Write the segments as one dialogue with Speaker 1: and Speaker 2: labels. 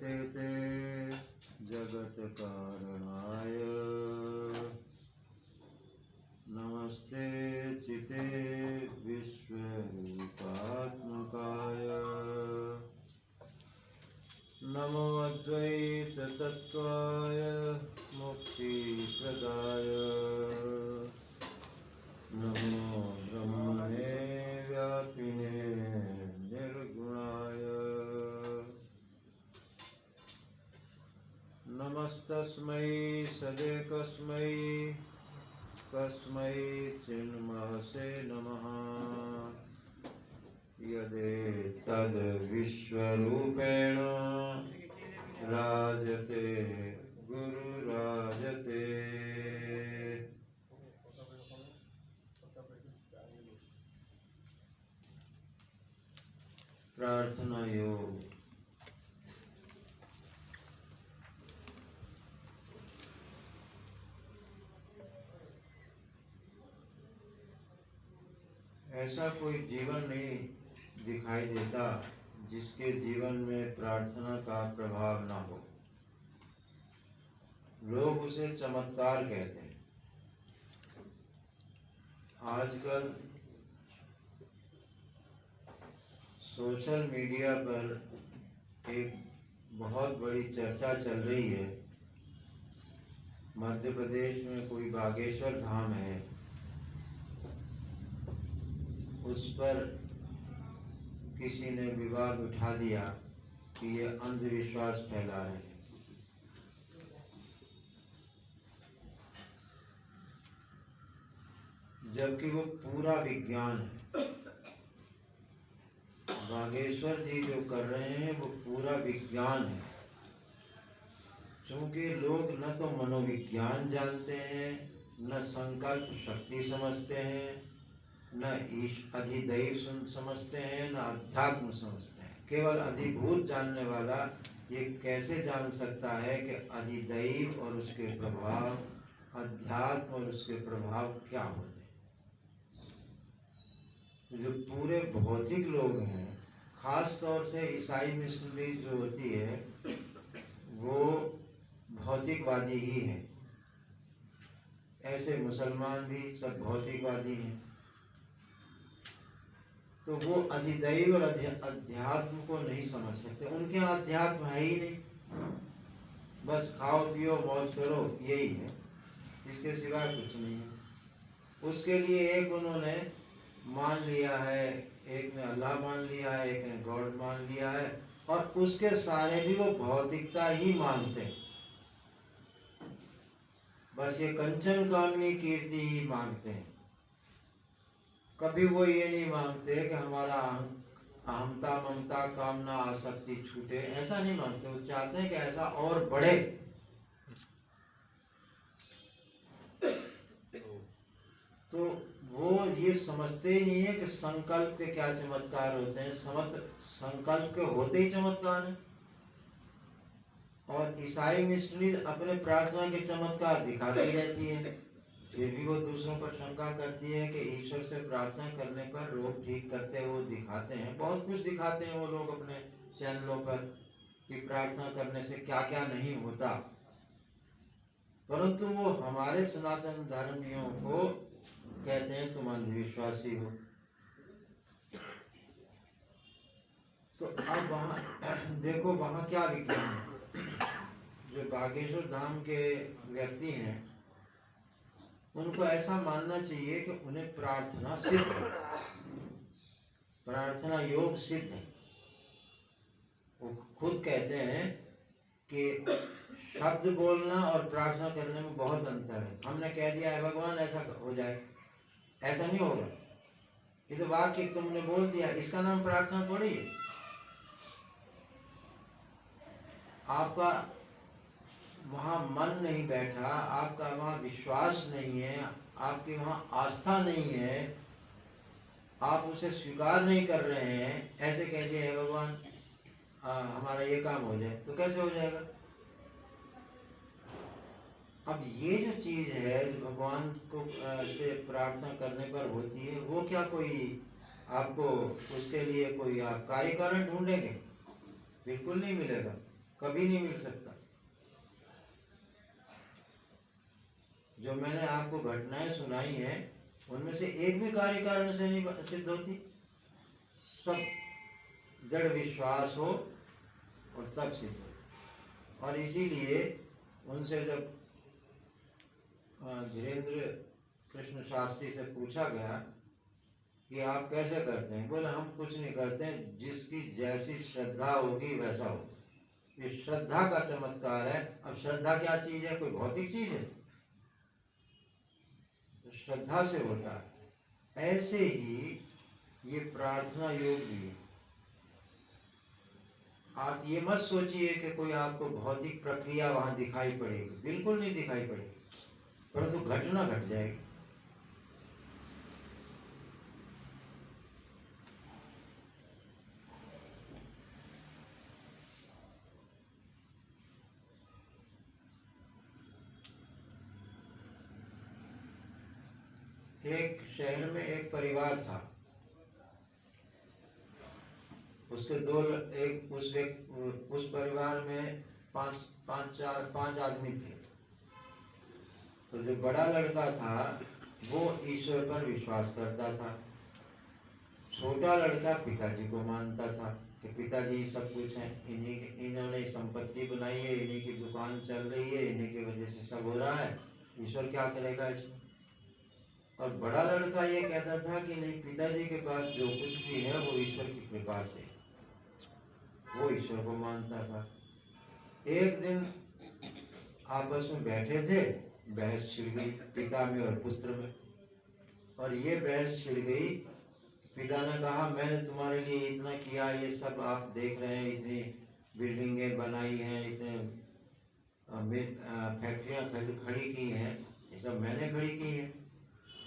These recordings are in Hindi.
Speaker 1: नमस्ते ते जगत्कारणाय नमस्ते चिते विश्वरूपात्मकाय नमो अद्वैततत्त्वाय मुक्तिप्रदाय नमो ब्रह्मणे व्यापिने निर्गुणाय नमस्तस्मै सदेकस्मै कस्मै चिन्महसे नमः यदेतद्विश्वरूपेण राजते गुरुराजते। प्रार्थना योग। ऐसा कोई जीवन नहीं दिखाई देता जिसके जीवन में प्रार्थना का प्रभाव ना हो। लोग उसे चमत्कार कहते हैं। आजकल सोशल मीडिया पर एक बहुत बड़ी चर्चा चल रही है। मध्य प्रदेश में कोई बागेश्वर धाम है, उस पर किसी ने विवाद उठा दिया कि ये अंधविश्वास फैला रहे हैं। जबकि वो पूरा विज्ञान है। बागेश्वर जी जो कर रहे हैं वो पूरा विज्ञान है। क्योंकि लोग न तो मनोविज्ञान जानते हैं, न संकल्प शक्ति समझते हैं, न अधिदैव समझते हैं, न अध्यात्म समझते हैं। केवल अधिभूत जानने वाला ये कैसे जान सकता है कि अधिदैव और उसके प्रभाव, अध्यात्म और उसके प्रभाव क्या होते हैं। तो जो पूरे भौतिक लोग हैं, खास तौर से ईसाई मिशनरी जो होती है वो भौतिकवादी ही हैं। ऐसे मुसलमान भी सब भौतिकवादी हैं। तो वो अधिदैव और अध्यात्म को नहीं समझ सकते। उनके यहाँ अध्यात्म है ही नहीं, बस खाओ पियो मौज करो, यही है, इसके सिवाय कुछ नहीं है। उसके लिए एक उन्होंने मान लिया है, एक ने अल्लाह मान लिया है, एक ने गॉड मान लिया है, और उसके सारे भी वो भौतिकता ही मानते हैं। बस ये कंचन कामनी कीर्ति ही मांगते हैं। कभी वो ये नहीं मांगते कि हमारा अहमता ममता कामना आसक्ति छूटे, ऐसा नहीं मांगते। वो चाहते हैं कि ऐसा और बढ़े। तो वो ये समझते ही नहीं है कि संकल्प के क्या चमत्कार होते हैं। संकल्प के होते ही चमत्कार है। और ईसाई मिशनरी अपने प्रार्थना के चमत्कार दिखाती रहती है, फिर भी वो दूसरों पर शंका करती है कि ईश्वर से प्रार्थना करने पर रोग ठीक करते वो दिखाते हैं। बहुत कुछ दिखाते हैं वो लोग अपने चैनलों पर कि प्रार्थना करने से क्या क्या नहीं होता। परंतु वो हमारे सनातन धर्मियों को कहते हैं तुम अंधविश्वासी हो। तो अब वहाँ देखो, वहाँ क्या विज्ञान है। जो बागेश्वर धाम के व्यक्ति हैं उनको ऐसा मानना चाहिए कि उन्हें प्रार्थना सिद्ध है, प्रार्थना योग सिद्ध है। वो खुद कहते हैं कि शब्द बोलना और प्रार्थना करने में बहुत अंतर है। हमने कह दिया है भगवान ऐसा हो जाए, ऐसा नहीं होगा। ये तो वाक्य तुमने बोल दिया, इसका नाम प्रार्थना थोड़ी है। आपका वहाँ मन नहीं बैठा, आपका वहाँ विश्वास नहीं है, आपकी वहाँ आस्था नहीं है, आप उसे स्वीकार नहीं कर रहे हैं। ऐसे कह दिया है भगवान हमारा ये काम हो जाए, तो कैसे हो जाएगा। अब ये जो चीज है जो भगवान को से प्रार्थना करने पर होती है, वो क्या कोई आपको उसके लिए कोई आप कार्य कारण ढूंढेंगे? बिल्कुल नहीं मिलेगा। कभी नहीं मिल सकता। जो मैंने आपको घटनाएं सुनाई हैं उनमें से एक भी कार्य कारण से नहीं सिद्ध होती। सब दृढ़ विश्वास हो और तब सिद्ध हो। और इसीलिए उनसे जब धीरेन्द्र कृष्ण शास्त्री से पूछा गया कि आप कैसे करते हैं, बोले हम कुछ नहीं करते हैं, जिसकी जैसी श्रद्धा होगी वैसा होगा। ये श्रद्धा का चमत्कार है। अब श्रद्धा क्या चीज है? कोई भौतिक चीज है? तो श्रद्धा से होता है। ऐसे ही ये प्रार्थना योग भी है। आप ये मत सोचिए कि कोई आपको भौतिक प्रक्रिया वहां दिखाई पड़ेगी, बिल्कुल नहीं दिखाई पड़ेगी, परंतु घटना घट जाएगी। एक शहर में एक परिवार था। उसके उस परिवार में पांच आदमी थे। तो जो बड़ा लड़का था वो ईश्वर पर विश्वास करता था। छोटा लड़का पिताजी को मानता था कि पिताजी सब कुछ है, इन्होंने संपत्ति बनाई है, इन्हीं की दुकान चल रही है, इन्हीं की वजह से सब हो रहा है, ईश्वर क्या करेगा इसमें। और बड़ा लड़का ये कहता था कि नहीं, पिताजी के पास जो कुछ भी है वो ईश्वर की कृपा से, वो ईश्वर को मानता था। एक दिन आपस में बैठे थे, बहस छिड़ गई पिता में और पुत्र में। और ये बहस छिड़ गई, पिता ने कहा मैंने तुम्हारे लिए इतना किया, ये सब आप देख रहे हैं, इतनी बिल्डिंगें बनाई हैं, इतने फैक्ट्रियां खड़ी की हैं, ये सब मैंने खड़ी की हैं।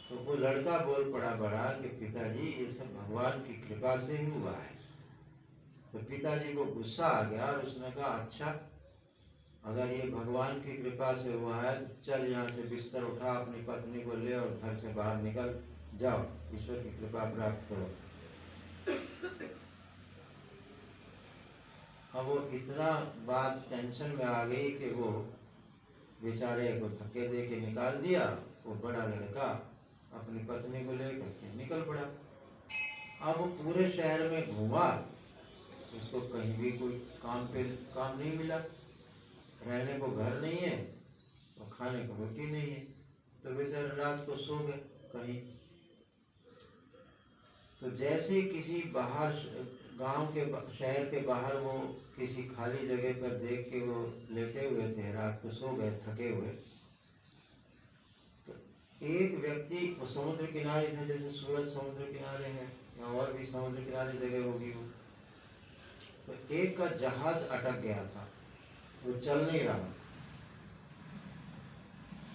Speaker 1: तो वो लड़का बोल पड़ा बड़ा कि पिताजी ये सब भगवान की कृपा से ही हुआ है। तो पिताजी को गुस्सा आ गया और उसने कहा अच्छा, अगर ये भगवान की कृपा से हुआ है तो चल यहाँ से बिस्तर उठा, अपनी पत्नी को ले और घर से बाहर निकल जाओ, ईश्वर की कृपा प्राप्त करो। अब वो इतना बात टेंशन में आ गई कि वो बेचारे को धक्के दे के निकाल दिया। वो बड़ा लड़का अपनी पत्नी को लेकर के निकल पड़ा। अब वो पूरे शहर में घूमा, उसको कहीं भी कोई काम नहीं मिला। रहने को घर नहीं है और खाने को रोटी नहीं है, तो बेचारे रात को सो गए कहीं। तो जैसे किसी बाहर गांव के शहर के बाहर वो किसी खाली जगह पर देख के वो लेटे हुए थे, रात को सो गए थके हुए। तो एक व्यक्ति, वो समुद्र किनारे थे, जैसे सूरज समुद्र किनारे है या और भी समुद्र किनारे जगह होगी वो, तो एक का जहाज अटक गया था, वो चल नहीं रहा।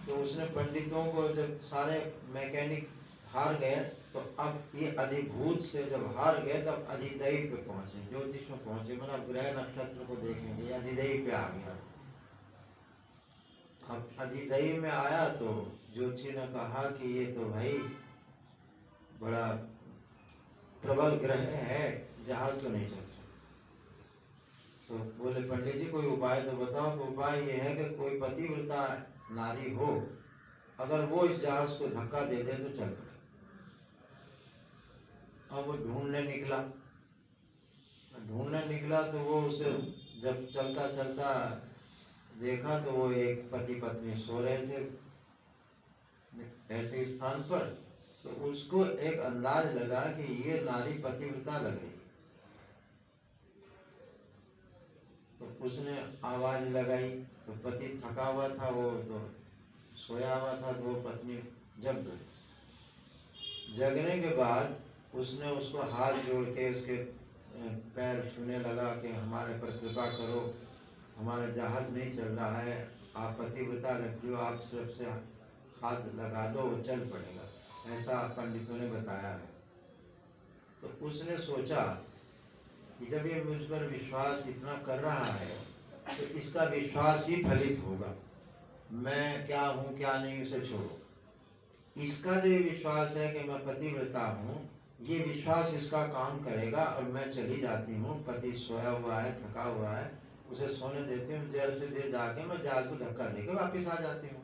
Speaker 1: तो उसने पंडितों को, जब सारे मैकेनिक हार गए, तो अब ये अधिभूत से जब हार गए तब अधिदैव पे पहुंचे, ज्योतिष में पहुंचे, मतलब ग्रह नक्षत्र को देखेंगे, अधिदैव पे आ गया। अब अधिदैव में आया तो ज्योतिषी ने कहा कि ये तो भाई बड़ा प्रबल ग्रह है, जहाज तो नहीं चल सकता। तो बोले पंडित जी कोई उपाय तो बताओ। तो उपाय ये है कि कोई पतिव्रता नारी हो, अगर वो इस जहाज को धक्का दे दे तो चल पड़े। अब वो ढूंढने निकला तो वो उसे जब चलता चलता देखा तो वो एक पति पत्नी सो रहे थे ऐसे स्थान पर। तो उसको एक अंदाज लगा कि ये नारी पतिव्रता लग रही। तो उसने आवाज लगाई, तो पति थका हुआ था, वो तो सोया हुआ था, तो वो पत्नी जग गई। जगने के बाद उसने उसको हाथ जोड़ के उसके पैर छूने लगा कि हमारे पर कृपा करो, हमारा जहाज नहीं चल रहा है, आप पतिव्रता लगती हो, आप सिर्फ से हाथ लगा दो, वो चल पड़ेगा, ऐसा पंडितों ने बताया है। तो उसने सोचा कि जब ये मुझ पर विश्वास इतना कर रहा है तो इसका विश्वास ही फलित होगा। मैं क्या हूँ क्या नहीं उसे छोड़ो, इसका जो विश्वास है कि मैं पतिव्रता हूँ, ये विश्वास इसका काम करेगा। और मैं चली जाती हूँ, पति सोया हुआ है, थका हुआ है, उसे सोने देती हूँ, देर से देर जाके मैं जहाज को धक्का देके वापस आ जाती हूँ।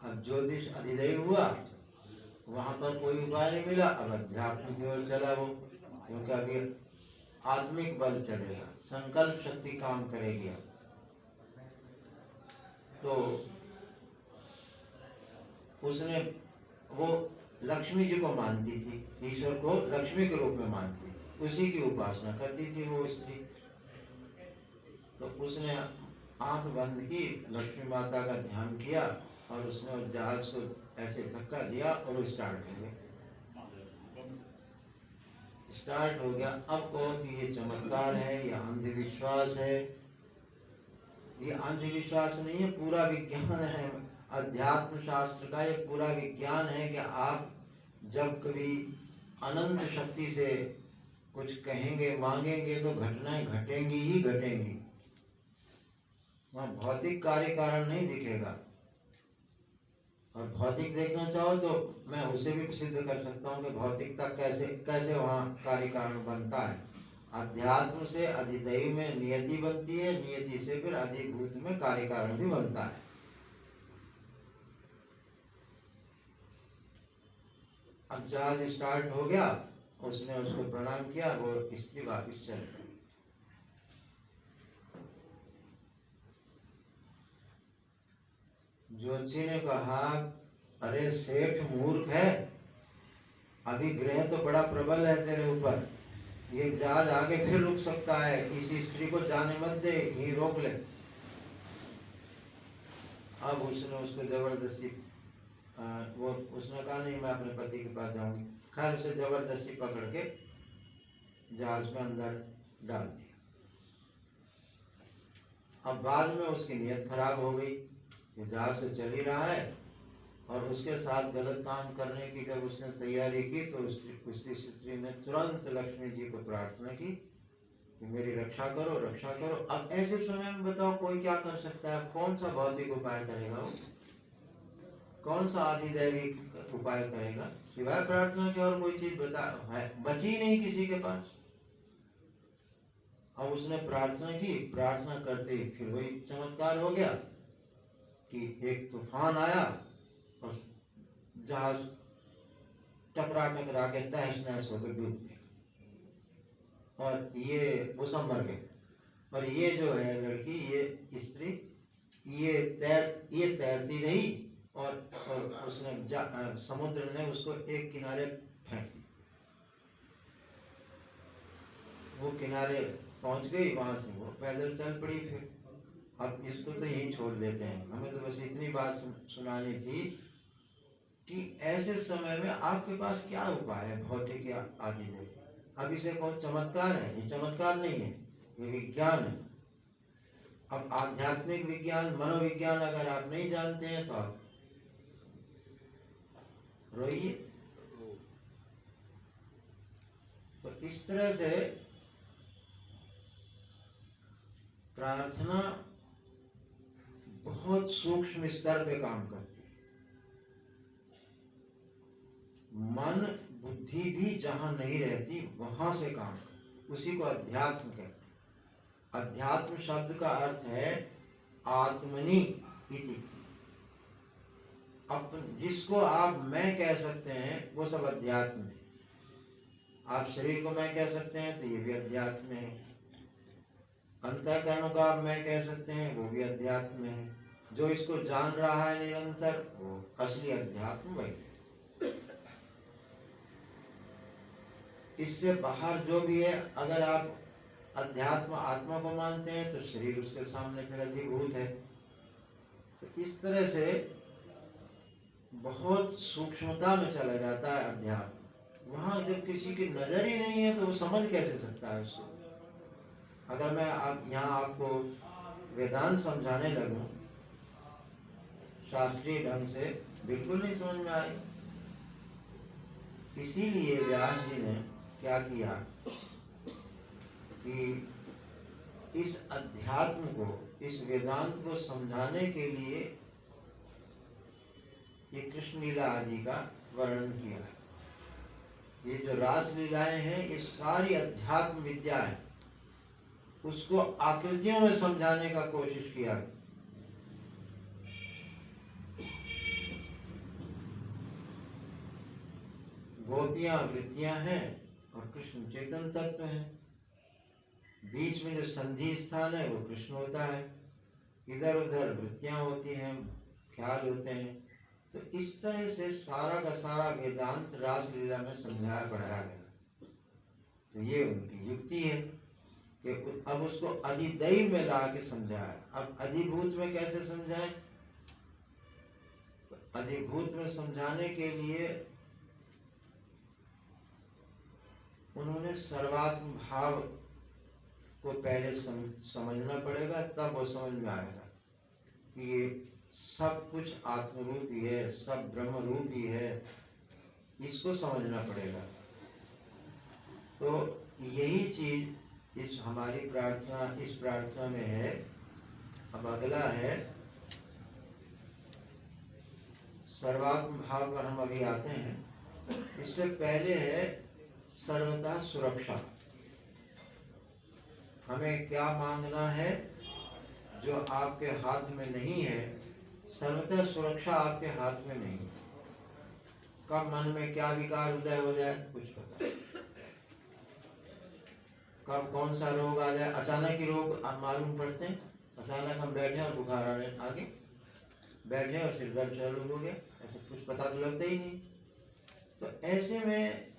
Speaker 1: अब ज्योतिष अधिदैव हुआ, वहां पर कोई उपाय नहीं मिला, अब अध्यात्म की ओर चला वो, क्योंकि अभी आत्मिक बल चलेगा, संकल्प शक्ति काम करेगी। अब तो उसने वो लक्ष्मी जी को मानती थी, ईश्वर को लक्ष्मी के रूप में मानती थी, उसी की उपासना करती थी वो स्त्री। तो उसने आंख बंद की, लक्ष्मी माता का ध्यान किया और उसने उस जहाज को ऐसे धक्का दिया और वो स्टार्ट हो गया। स्टार्ट हो गया। अब कहो कि ये चमत्कार है या अंधविश्वास है? ये अंधविश्वास नहीं है, पूरा विज्ञान है। अध्यात्म शास्त्र का ये पूरा विज्ञान है कि आप जब कभी अनंत शक्ति से कुछ कहेंगे, मांगेंगे, तो घटनाएं घटेंगी ही घटेंगी। वहां भौतिक कार्य कारण नहीं दिखेगा। और भौतिक देखना चाहो तो मैं उसे भी सिद्ध कर सकता हूँ कि भौतिकता कैसे कैसे वहाँ कार्य कारण बनता है। अध्यात्म से अधिदैव में नियति बनती है, नियति से फिर अधिभूत में कार्य कारण भी बनता है। अब जहाज स्टार्ट हो गया, उसने उसको प्रणाम किया, वो स्त्री वापिस चल गई। ज्योतिषी ने कहा, अरे सेठ मूर्ख है, अभी ग्रह तो बड़ा प्रबल है तेरे ऊपर, ये जहाज आगे फिर रुक सकता है, इसी स्त्री को जाने मत दे, यहीं रोक ले। अब उसने उसको जबरदस्ती वो उसने कहा नहीं मैं अपने पति के पास जाऊंगी। खैर उसे जबरदस्ती पकड़ के जहाज में अंदर डाल दिया। अब बाद में उसकी नीयत खराब हो गई कि जहाज से चल ही रहा है, और उसके साथ गलत काम करने की जब उसने तैयारी की तो उसी स्त्री ने तुरंत लक्ष्मी जी को प्रार्थना की कि मेरी रक्षा करो, रक्षा करो। अब ऐसे समय में बताओ कोई क्या कर सकता है? कौन सा भौतिक उपाय करेगा वो? कौन सा आदिदैविक उपाय करेगा? सिवाय प्रार्थना के और कोई चीज बची नहीं किसी के पास। अब उसने प्रार्थना की, प्रार्थना करते ही फिर वही चमत्कार हो गया कि एक तूफान आया और जहाज टकरा टकरा के तहस नहस होकर डूब गया, और ये वो सब मर गए। और ये जो है लड़की, ये स्त्री, ये तैरती रही, और उसने समुद्र ने उसको एक किनारे फेंक दिया। वो किनारे पहुंच गई, वहां से वो पैदल चल पड़ी। फिर अब इसको तो यहीं छोड़ देते हैं, हमें तो बस इतनी बात सुनानी थी कि ऐसे समय में आपके पास क्या उपाय है भौतिक या आदि में। अब इसे कौन चमत्कार है? ये चमत्कार नहीं है, ये विज्ञान है। अब आध्यात्मिक विज्ञान, मनोविज्ञान अगर आप नहीं जानते हैं तो आप रोइए। तो इस तरह से प्रार्थना बहुत सूक्ष्म स्तर पे काम करती है। मन बुद्धि भी जहां नहीं रहती वहां से काम करती, उसी को अध्यात्म कहते हैं। अध्यात्म शब्द का अर्थ है आत्मनि इति। जिसको आप मैं कह सकते हैं वो सब अध्यात्म है। आप शरीर को मैं कह सकते हैं तो ये भी अध्यात्म है। अंतःकरण को आप मैं कह सकते हैं, वो भी अध्यात्म है। जो इसको जान रहा है निरंतर, वो असली अध्यात्म वही है। इससे बाहर जो भी है, अगर आप अध्यात्म आत्मा को मानते हैं तो शरीर उसके सामने फिर अधिभूत है। तो इस तरह से बहुत सूक्ष्मता में चला जाता है अध्यात्म। वहां जब किसी की नजर ही नहीं है तो वो समझ कैसे सकता है उसको? अगर मैं यहाँ आपको वेदांत समझाने लगूं शास्त्रीय ढंग से, बिल्कुल नहीं समझ में आए। इसीलिए व्यास जी ने क्या किया कि इस अध्यात्म को, इस वेदांत को समझाने के लिए ये कृष्ण लीला आदि का वर्णन किया है। ये जो रास लीलाएं हैं ये सारी अध्यात्म विद्या है, उसको आकृतियों में समझाने का कोशिश किया। गोपियां वृत्तियां हैं और कृष्ण चेतन तत्व है। बीच में जो संधि स्थान है वो कृष्ण होता है, इधर उधर वृत्तियां होती हैं, ख्याल होते हैं। तो इस तरह से सारा का सारा वेदांत रास लीला में समझाया पढ़ाया गया। तो ये उनकी युक्ति है कि अब उसको अधिदैव में ला के समझाया। अब अधिभूत में कैसे समझाएं? तो अधिभूत में समझाने के लिए उन्होंने सर्वात्म भाव को पहले समझना पड़ेगा, तब वो समझ में आएगा कि ये सब कुछ आत्मरूप ही है, सब ब्रह्म रूप ही है, इसको समझना पड़ेगा। तो यही चीज इस हमारी प्रार्थना, इस प्रार्थना में है। अब अगला है सर्वात्म भाव पर हम अभी आते हैं। इससे पहले है सर्वथा सुरक्षा। हमें क्या मांगना है जो आपके हाथ में नहीं है? सर्वथा सुरक्षा आपके हाथ में नहीं है। कब मन में क्या विकार उदय हो जाए कुछ पता नहीं, कब कौन सा रोग आ जाए, अचानक ही रोग मालूम पड़ते हैं। अचानक हम बैठे और बुखार आगे बैठे और सिर दर्द चालू हो गया, ऐसे कुछ पता तो लगता ही नहीं। तो ऐसे में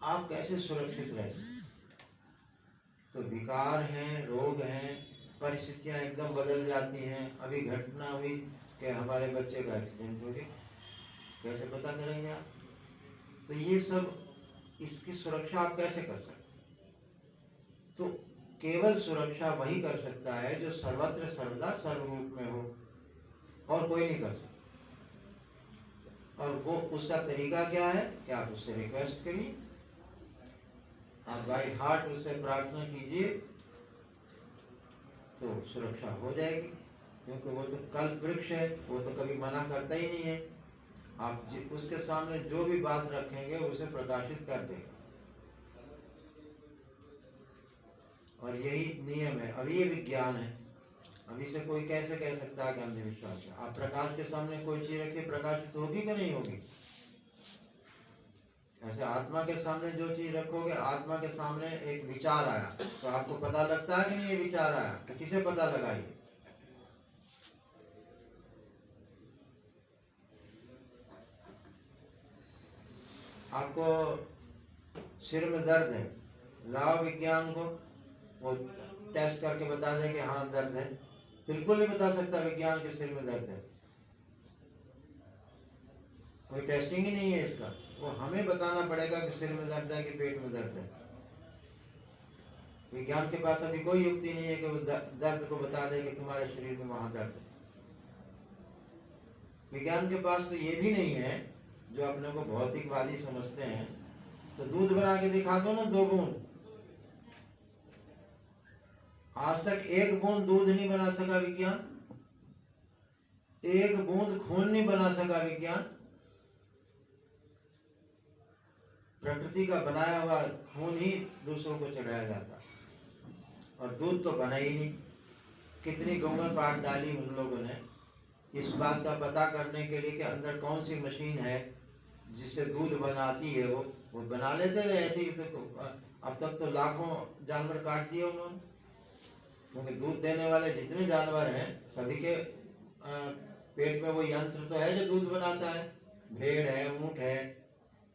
Speaker 1: आप कैसे सुरक्षित रह सकते? तो विकार हैं, रोग हैं, परिस्थितियां एकदम बदल जाती हैं। अभी घटना हुई कि हमारे बच्चे का एक्सीडेंट हो गया, कैसे पता करेंगे आप? तो ये सब, इसकी सुरक्षा आप कैसे कर सकते? तो केवल सुरक्षा वही कर सकता है जो सर्वत्र सर्वदा सर्वरूप में हो, और कोई नहीं कर सकता। और वो उसका तरीका क्या है कि आप उससे रिक्वेस्ट करिए, आप बाई हार्ट उससे प्रार्थना कीजिए, तो सुरक्षा हो जाएगी। क्योंकि वो तो कल्प वृक्ष है, वो तो कभी मना करता ही नहीं है। आप उसके सामने जो भी बात रखेंगे उसे प्रकाशित कर देगा। और यही नियम है, और ये विज्ञान है। अभी से कोई कैसे कह सकता है कि अंधविश्वास है? आप प्रकाश के सामने कोई चीज रखिए, प्रकाशित होगी कि नहीं होगी? ऐसे आत्मा के सामने जो चीज रखोगे, आत्मा के सामने एक विचार आया तो आपको पता लगता है कि नहीं ये विचार आया? तो किसे पता लगाइए? आपको सिर में दर्द है, लाओ विज्ञान को, वो टेस्ट करके बता दे कि हाँ दर्द है। बिल्कुल नहीं बता सकता विज्ञान के सिर में दर्द है, कोई टेस्टिंग ही नहीं है इसका। वो हमें बताना पड़ेगा कि सिर में दर्द है कि पेट में दर्द है। विज्ञान के पास अभी कोई युक्ति नहीं है कि उस दर्द को बता दे कि तुम्हारे शरीर में वहां दर्द है। विज्ञान के पास तो ये भी नहीं है, जो अपने को भौतिकवादी समझते हैं। तो दूध बना के दिखा दो ना, 2 बूंद। आज तक 1 बूंद दूध नहीं बना सका विज्ञान, 1 बूंद खून नहीं बना सका विज्ञान। प्रकृति का बनाया हुआ खून ही दूसरों को चढ़ाया जाता, और दूध तो बना ही नहीं। कितनी गौएं काट डाली उन लोगों ने इस बात का पता करने के लिए कि अंदर कौन सी मशीन है जिससे दूध बनाती है। वो बना लेते थे ऐसे ही। तो अब तक तो लाखों जानवर काट दिए उन्होंने, क्योंकि दूध देने वाले जितने जानवर हैं सभी के पेट में वो यंत्र तो है जो दूध बनाता है। भेड़ है, ऊंट है,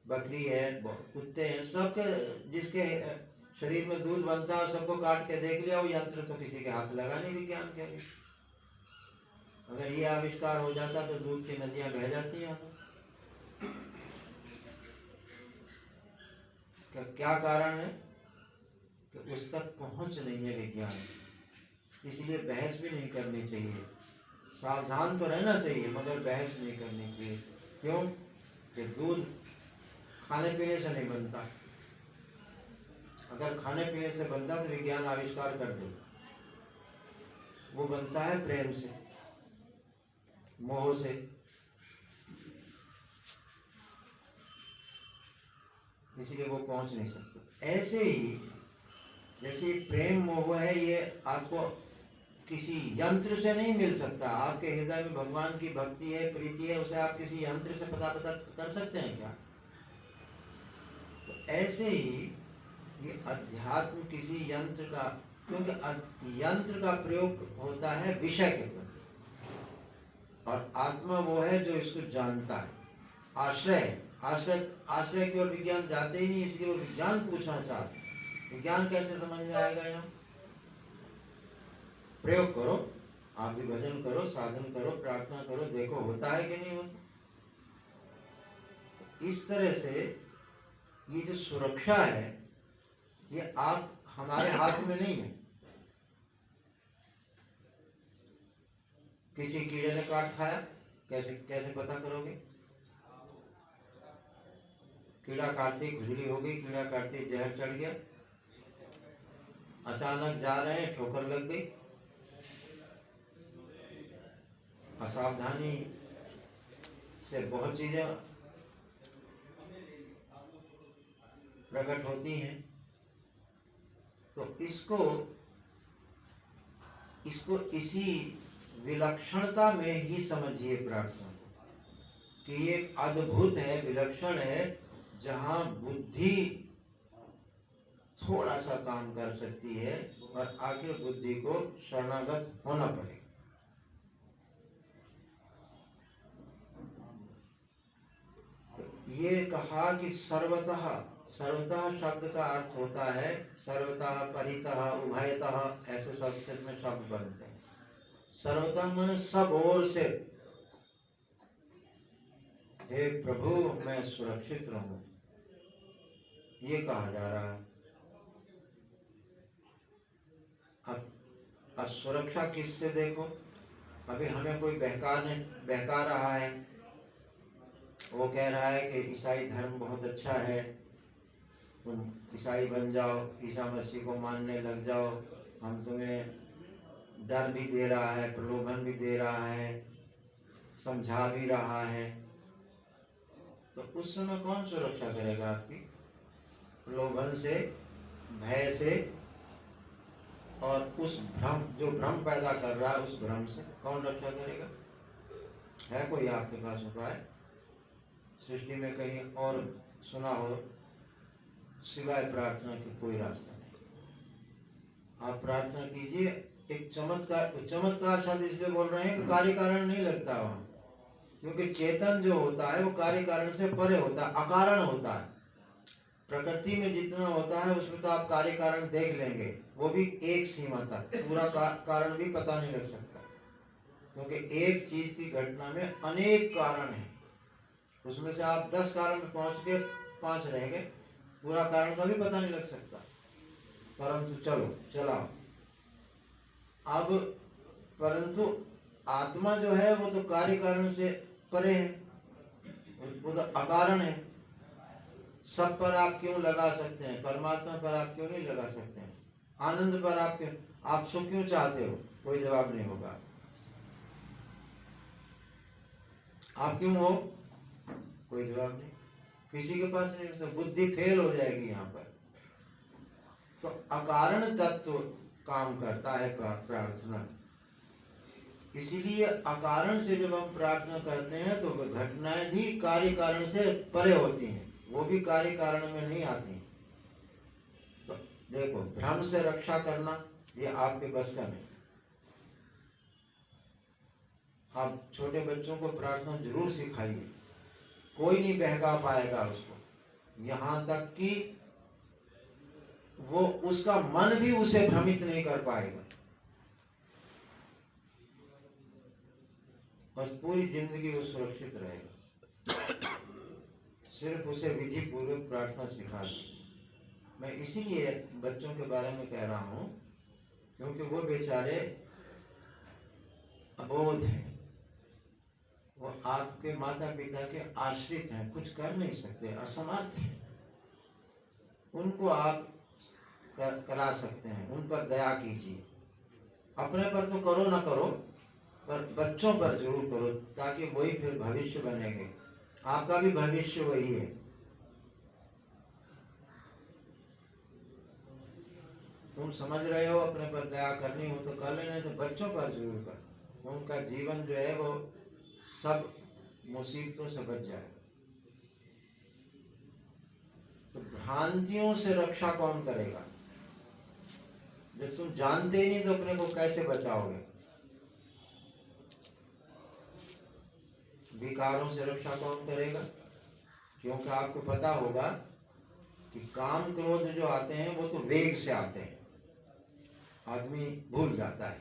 Speaker 1: बकरी है, कुत्ते हैं, सबके जिसके शरीर में दूध बनता है सबको काट के देख लिया। वो यंत्र तो किसी के हाथ लगा नहीं विज्ञान के अभी। अगर ये आविष्कार हो जाता तो दूध की नदियां बह जाती हैं। क्या कारण है कि उस तक पहुंच नहीं है विज्ञान, इसलिए बहस भी नहीं करनी चाहिए। सावधान तो रहना चाहिए मगर बहस नहीं करनी चाहिए। क्यों? कि दूध खाने पीने से नहीं बनता। अगर खाने पीने से बनता तो विज्ञान आविष्कार कर देता। वो बनता है प्रेम से, मोह से। इसलिए वो पहुंच नहीं सकते। ऐसे ही जैसे प्रेम मोह है, ये आपको किसी यंत्र से नहीं मिल सकता। आपके हृदय में भगवान की भक्ति है, प्रीति है, उसे आप किसी यंत्र से पता कर सकते हैं क्या? तो ऐसे ही ये अध्यात्म किसी यंत्र का, क्योंकि यंत्र का प्रयोग होता है विषय के प्रति, और आत्मा वो है जो इसको जानता है, आश्रय आश्रय की ओर विज्ञान जाते ही नहीं, इसलिए वो विज्ञान पूछना चाहते हैं। विज्ञान कैसे समझ में आएगा? यहाँ प्रयोग करो, आप भी भजन करो, साधन करो, प्रार्थना करो, देखो होता है कि नहीं होता। इस तरह से ये जो सुरक्षा है, ये आप हमारे हाथ में नहीं है। किसी कीड़े ने काट खाया, कैसे पता करोगे? कीड़ा काटते ही खुजली हो गई, कीड़ा काटते ही जहर चढ़ गया, अचानक जा रहे हैं ठोकर लग गई, असावधानी से बहुत चीजें प्रकट होती हैं। तो इसको इसी विलक्षणता में ही समझिए प्रार्थना को, कि ये अद्भुत है, विलक्षण है, जहां बुद्धि थोड़ा सा काम कर सकती है और आखिर बुद्धि को शरणागत होना पड़ेगा। तो ये कहा कि सर्वतः शब्द का अर्थ होता है सर्वतः, परितः, उभयतः, ऐसे संस्कृत में शब्द बनते हैं। सर्वतः माने सब ओर से, हे प्रभु मैं सुरक्षित रहूं, ये कहा जा रहा है। अब सुरक्षा किससे? देखो, अभी हमें कोई बहका रहा है, वो कह रहा है कि ईसाई धर्म बहुत अच्छा है, तुम ईसाई बन जाओ, ईसा मसीह को मानने लग जाओ, हम तुम्हें डर भी दे रहा है, प्रलोभन भी दे रहा है, समझा भी रहा है। तो उस समय कौन सुरक्षा करेगा आपकी? प्रलोभन से, भय से, और उस भ्रम, जो भ्रम पैदा कर रहा है, उस भ्रम से कौन रक्षा करेगा? है कोई आपके पास उपाय? सृष्टि में कहीं और सुना हो सिवाय प्रार्थना के कोई रास्ता नहीं। आप प्रार्थना कीजिए। एक चमत्कार शायद इसलिए बोल रहे हैं कि कार्य कारण नहीं लगता वहां, क्योंकि चेतन जो होता है वो कार्य कारण से परे होता है, अकारण होता है। प्रकृति में जितना होता है उसमें तो आप कार्य कारण देख लेंगे, वो भी एक सीमा तक, पूरा कारण भी पता नहीं लग सकता, क्योंकि एक चीज की घटना में अनेक कारण हैं। उसमें से आप 10 कारण में पहुंच के 5 रह गए, पूरा कारण का भी पता नहीं लग सकता। परंतु चलाओ। अब परंतु आत्मा जो है वो तो कार्य कारण से परे है, वो तो अकारण है। सब पर आप क्यों लगा सकते हैं, परमात्मा पर आप क्यों नहीं लगा सकते हैं? आनंद पर आप क्यों, आप सुख क्यों चाहते हो? कोई जवाब नहीं होगा। आप क्यों हो? कोई जवाब नहीं, किसी के पास नहीं। तो बुद्धि फेल हो जाएगी यहाँ पर। तो अकारण तत्व काम करता है प्रार्थना। इसीलिए अकारण से जब हम प्रार्थना करते हैं तो घटनाएं भी कार्य कारण से परे होती हैं, वो भी कार्य कारण में नहीं आती। तो देखो, भ्रम से रक्षा करना ये आपके बस का नहीं। आप छोटे बच्चों को प्रार्थना जरूर सिखाइए, कोई नहीं बहका पाएगा उसको, यहाँ तक कि वो उसका मन भी उसे भ्रमित नहीं कर पाएगा, बस पूरी जिंदगी वो सुरक्षित रहेगा। सिर्फ उसे विधि पूर्वक प्रार्थना सिखा दी। मैं इसीलिए बच्चों के बारे में कह रहा हूं, क्योंकि वो बेचारे अबोध हैं, वो आपके माता पिता के आश्रित हैं, कुछ कर नहीं सकते, असमर्थ हैं। उनको आप करा सकते हैं, उन पर दया कीजिए। अपने पर तो करो ना करो, पर बच्चों पर जरूर करो, ताकि वही फिर भविष्य बनेंगे। आपका भी भविष्य वही है। तुम समझ रहे हो अपने पर दया करनी हो तो कर लेना, तो बच्चों पर जरूर कर, उनका जीवन जो है वो सब मुसीबतों से बच जाएगा। तो भ्रांतियों से रक्षा कौन करेगा? जब तुम जानते ही नहीं तो अपने को कैसे बचाओगे? विकारों से रक्षा कौन करेगा? क्योंकि आपको पता होगा कि काम क्रोध जो आते हैं वो तो वेग से आते हैं, आदमी भूल जाता है,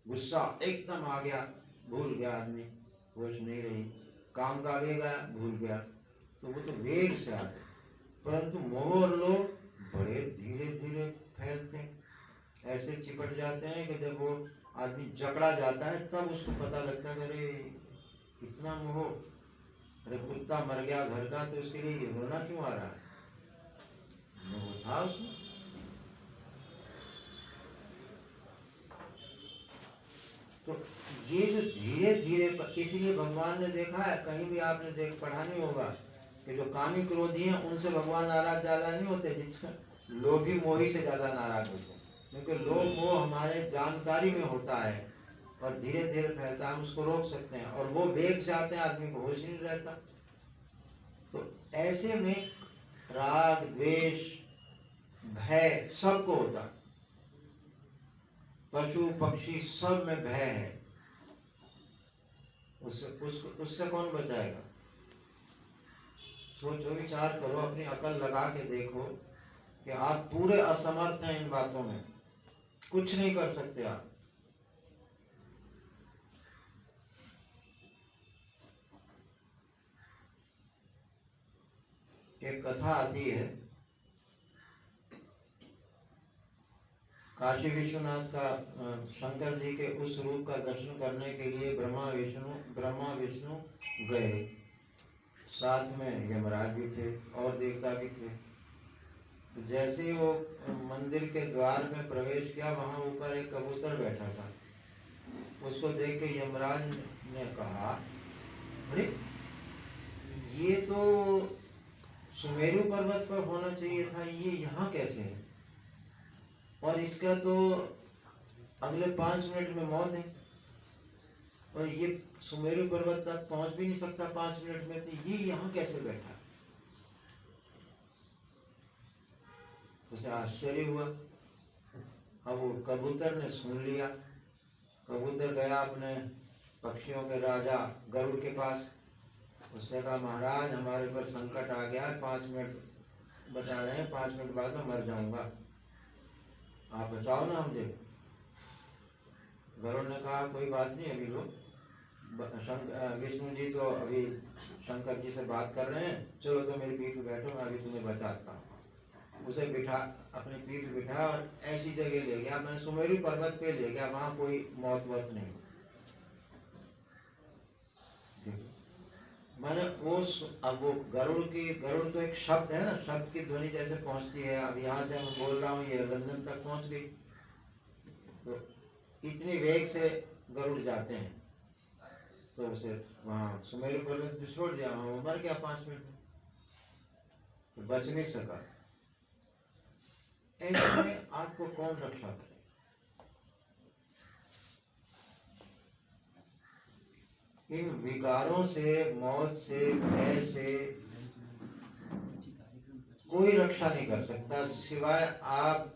Speaker 1: गुस्सा एकदम आ गया, भूल गया आदमी, होश नहीं रही, काम का वेग आया, भूल गया, तो वो तो वेग से आते हैं। परंतु मोह और लोभ बड़े धीरे धीरे फैलते हैं, ऐसे चिपट जाते हैं कि जब वो आदमी जकड़ा जाता है तब उसको पता लगता है अरे इतना मोह, अरे कुत्ता मर गया घर का तो उसके लिए रोना क्यों आ रहा है, मोह था उसमें। तो ये जो धीरे धीरे, इसलिए भगवान ने देखा है, कहीं भी आपने पढ़ा नहीं होगा कि जो कामी क्रोधी हैं उनसे भगवान नाराज ज्यादा नहीं होते, जिससे लोभी मोही से ज्यादा नाराज होते हैं, क्योंकि लोभ मोह हमारे जानकारी में होता है और धीरे धीरे फैलता है, हम उसको रोक सकते हैं, और वो वेग से आते हैं, आदमी को होश ही नहीं रहता। तो ऐसे में राग द्वेष भय सबको होता है, पशु पक्षी सब में भय है, उससे कौन बचाएगा? सोचो, विचार करो, अपनी अकल लगा के देखो कि आप पूरे असमर्थ हैं इन बातों में, कुछ नहीं कर सकते आप। एक कथा आती है, काशी विश्वनाथ का शंकर जी के उस रूप का दर्शन करने के लिए ब्रह्मा विष्णु गए, साथ में यमराज भी थे और देवता भी थे। तो जैसे ही वो मंदिर के द्वार में प्रवेश किया, वहां ऊपर एक कबूतर बैठा था, उसको देख के यमराज ने कहा, अरे ये तो सुमेरु पर्वत पर होना चाहिए था, ये यहाँ कैसे है, और इसका तो अगले 5 मिनट में मौत है, और ये सुमेरु पर्वत तक पहुंच भी नहीं सकता 5 मिनट में, तो ये यहाँ कैसे बैठा? उसे आश्चर्य हुआ। अब वो कबूतर ने सुन लिया, कबूतर गया अपने पक्षियों के राजा गरुड़ के पास, उसने कहा महाराज हमारे पर संकट आ गया है, 5 मिनट बता रहे हैं, 5 मिनट बाद में मर जाऊंगा, आप बचाओ ना हमसे। गरुड़ ने कहा कोई बात नहीं, अभी लोग विष्णु जी तो अभी शंकर जी से बात कर रहे हैं, चलो तो मेरी पीठ पे बैठो, मैं अभी तुम्हें बचाता हूँ। उसे बिठा, अपनी पीठ बिठा और ऐसी जगह ले गया, मैंने सुमेरु पर्वत पे ले गया, वहां कोई मौत वत नहीं। मैंने अब वो गरुड़ तो एक शब्द है ना, शब्द की ध्वनि जैसे पहुंचती है, अब यहाँ से मैं बोल रहा हूँ, ये लंदन तक पहुंच गई, तो इतनी वेग से गरुड़ जाते हैं, तो उसे वहां सुमेरु पर्वत पे छोड़ दिया, वहां वो मर गया 5 मिनट में, तो बच नहीं सका। ऐसे में आपको कौन रक्षा करे? इन विकारों से, मौत से, भय से कोई रक्षा नहीं कर सकता, सिवाय आप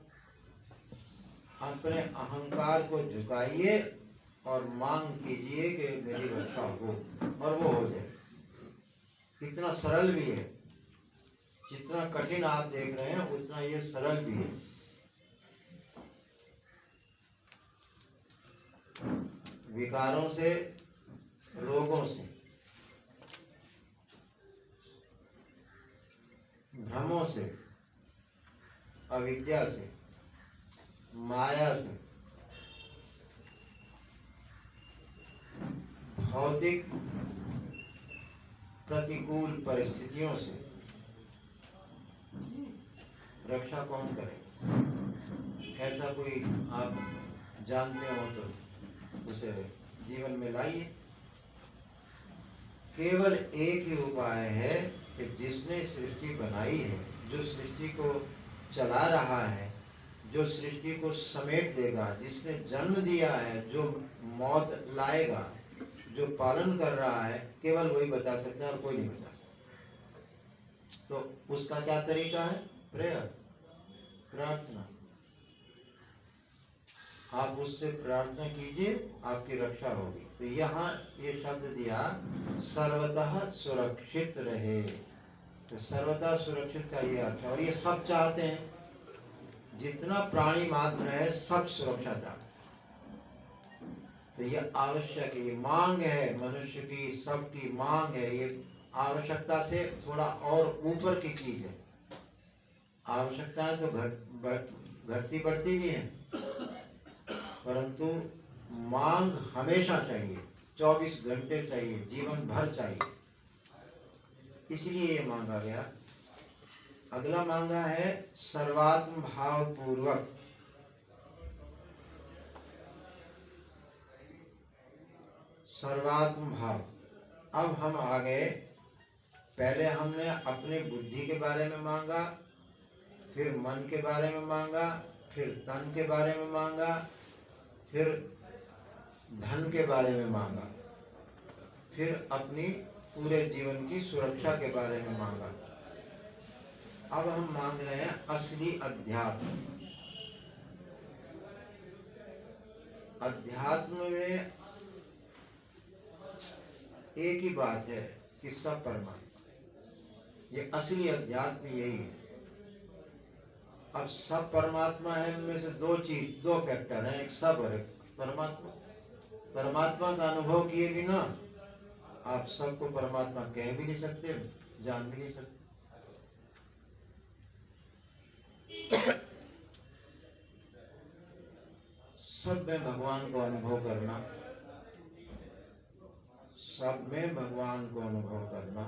Speaker 1: अपने अहंकार को झुकाइए और मांग कीजिए कि मेरी रक्षा हो, और वो हो जाए। इतना सरल भी है, जितना कठिन आप देख रहे हैं उतना ये सरल भी है। विकारों से, रोगों से, भ्रमों से, अविद्या से, माया से, भौतिक प्रतिकूल परिस्थितियों से रक्षा कौन करे? ऐसा कोई आप जानते हो तो उसे जीवन में लाइए। केवल एक ही उपाय है कि जिसने सृष्टि बनाई है, जो सृष्टि को चला रहा है, जो सृष्टि को समेट देगा, जिसने जन्म दिया है, जो मौत लाएगा, जो पालन कर रहा है, केवल वही बचा सकता है और कोई नहीं बचा सकता। तो उसका क्या तरीका है? प्रेयर, प्रार्थना। आप उससे प्रार्थना कीजिए, आपकी रक्षा होगी। तो यहाँ ये शब्द दिया सर्वतः सुरक्षित रहे। तो सर्वथा सुरक्षित का ये अर्थ है, और ये सब चाहते हैं, जितना प्राणी मात्र है सब सुरक्षा चाहते हैं। तो ये आवश्यक है, ये मांग है मनुष्य की, सबकी मांग है। ये आवश्यकता से थोड़ा और ऊपर की चीज है। आवश्यकताएं तो घटती बढ़ती भी है, परंतु मांग हमेशा चाहिए, 24 घंटे चाहिए, जीवन भर चाहिए। इसलिए ये मांगा गया। अगला मांगा है सर्वात्म भाव पूर्वक। सर्वात्म भाव। अब हम आ गए, पहले हमने अपने बुद्धि के बारे में मांगा, फिर मन के बारे में मांगा, फिर तन के बारे में मांगा, फिर धन के बारे में मांगा, फिर अपनी पूरे जीवन की सुरक्षा के बारे में मांगा। अब हम मांग रहे हैं असली अध्यात्म। अध्यात्म में एक ही बात है कि सब परमात्मा। ये असली अध्यात्म यही है। अब सब परमात्मा है, उनमें से दो फैक्टर हैं, एक सब और एक परमात्मा। परमात्मा का अनुभव किए बिना आप सबको परमात्मा कह भी नहीं सकते, जान भी नहीं सकते। सब में भगवान को अनुभव करना, सब में भगवान को अनुभव करना,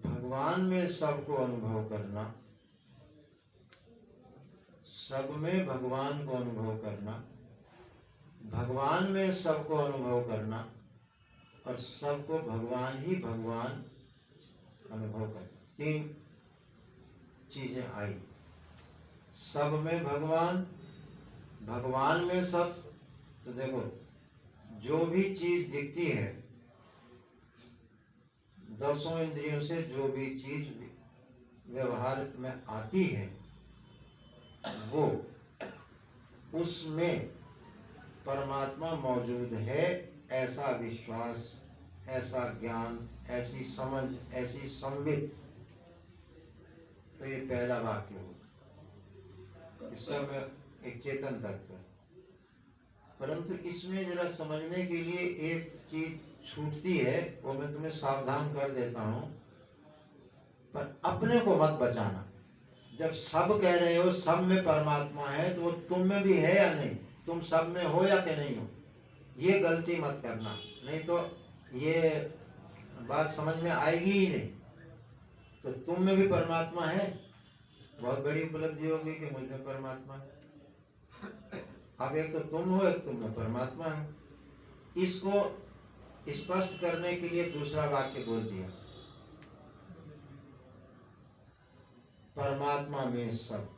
Speaker 1: भगवान में सबको अनुभव करना, सब में भगवान को अनुभव करना, भगवान में सबको अनुभव करना, और सबको भगवान ही भगवान अनुभव करना। 3 चीजें आई। सब में भगवान, भगवान में सब। तो देखो, जो भी चीज दिखती है, 10 इंद्रियों से जो भी चीज व्यवहार में आती है, वो उसमें परमात्मा मौजूद है, ऐसा विश्वास, ऐसा ज्ञान, ऐसी समझ, ऐसी संवित। तो ये पहला वाक्य हो। इस सब में एक चेतन तत्व है, परंतु इसमें जरा समझने के लिए एक चीज छूटती है, वो मैं तुम्हें सावधान कर देता हूं। पर अपने को मत बचाना। जब सब कह रहे हो सब में परमात्मा है, तो वो तुम में भी है या नहीं? तुम सब में हो या कि नहीं हो? ये गलती मत करना, नहीं तो ये बात समझ में आएगी ही नहीं। तो तुम में भी परमात्मा है, बहुत बड़ी उपलब्धि होगी कि मुझ में परमात्मा है। अब एक तो तुम हो, एक तुम में परमात्मा है। इसको स्पष्ट करने के लिए दूसरा वाक्य बोल दिया, परमात्मा में सब।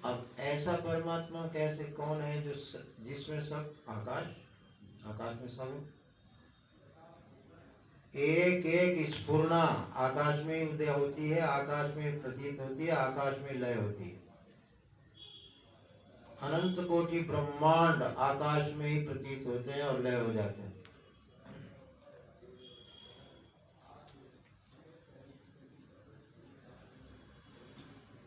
Speaker 1: अब ऐसा परमात्मा कैसे, कौन है जो जिसमें सब? आकाश, आकाश में सब है। एक एक स्फुरना आकाश में उदय होती है, आकाश में प्रतीत होती है, आकाश में लय होती है। अनंत कोटि ब्रह्मांड आकाश में ही प्रतीत होते हैं और लय हो जाते हैं।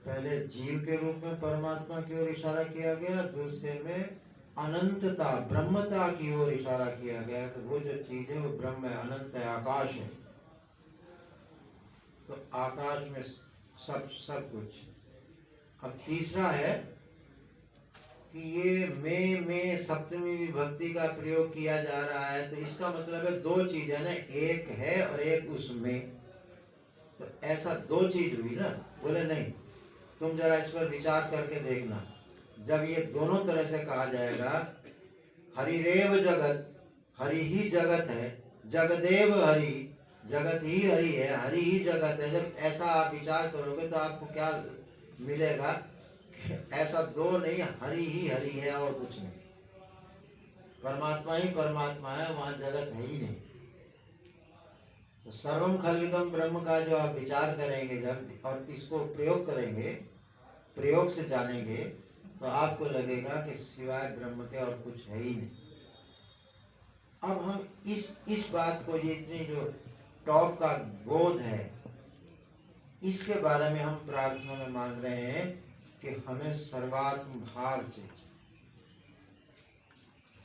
Speaker 1: पहले जीव के रूप में परमात्मा की ओर इशारा किया गया, दूसरे में अनंतता, ब्रह्मता की ओर इशारा किया गया कि वो जो चीज है वो ब्रह्म है, अनंत है, आकाश है। तो आकाश में सब कुछ। अब तीसरा है कि ये में सप्तमी विभक्ति का प्रयोग किया जा रहा है, तो इसका मतलब है 2 चीज है ना, एक है और एक उसमें। तो ऐसा 2 चीज हुई ना? बोले नहीं, तुम जरा इस पर विचार करके देखना। जब ये दोनों तरह से कहा जाएगा, हरिरेव जगत, हरि ही जगत है, जगदेव हरि, जगत ही हरि है, हरि ही जगत है। जब ऐसा आप विचार करोगे तो आपको क्या मिलेगा? ऐसा दो नहीं, हरि ही हरि है और कुछ नहीं। परमात्मा ही परमात्मा है, वहां जगत है ही नहीं। तो सर्वम खलिदम ब्रह्म का जो आप विचार करेंगे जब, और इसको प्रयोग करेंगे, प्रयोग से जानेंगे, तो आपको लगेगा कि सिवाय ब्रह्म के और कुछ है ही नहीं। अब हम इस बात को, ये इतनी जो टॉप का बोध है, इसके बारे में हम प्रार्थना में मांग रहे हैं कि हमें सर्वात्म भाव चाहिए।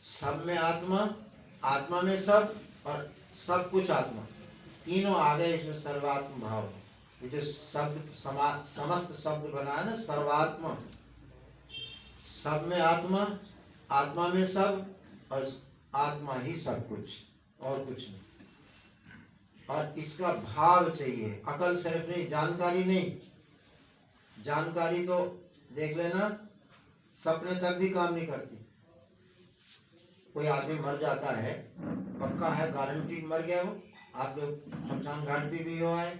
Speaker 1: सब में आत्मा, आत्मा में सब, और सब कुछ आत्मा, तीनों आ गए इसमें सर्वात्म भाव। ये जो शब्द समस्त शब्द बना है ना, सर्वात्मा, सब में आत्मा, आत्मा में सब, और आत्मा ही सब कुछ और कुछ नहीं। और इसका भाव चाहिए, अकल सिर्फ नहीं, जानकारी नहीं। जानकारी तो देख लेना सपने तक भी काम नहीं करती। कोई आदमी मर जाता है, पक्का है, गारंटी मर गया वो, आप लोग शमशान घाट भी हुआ है,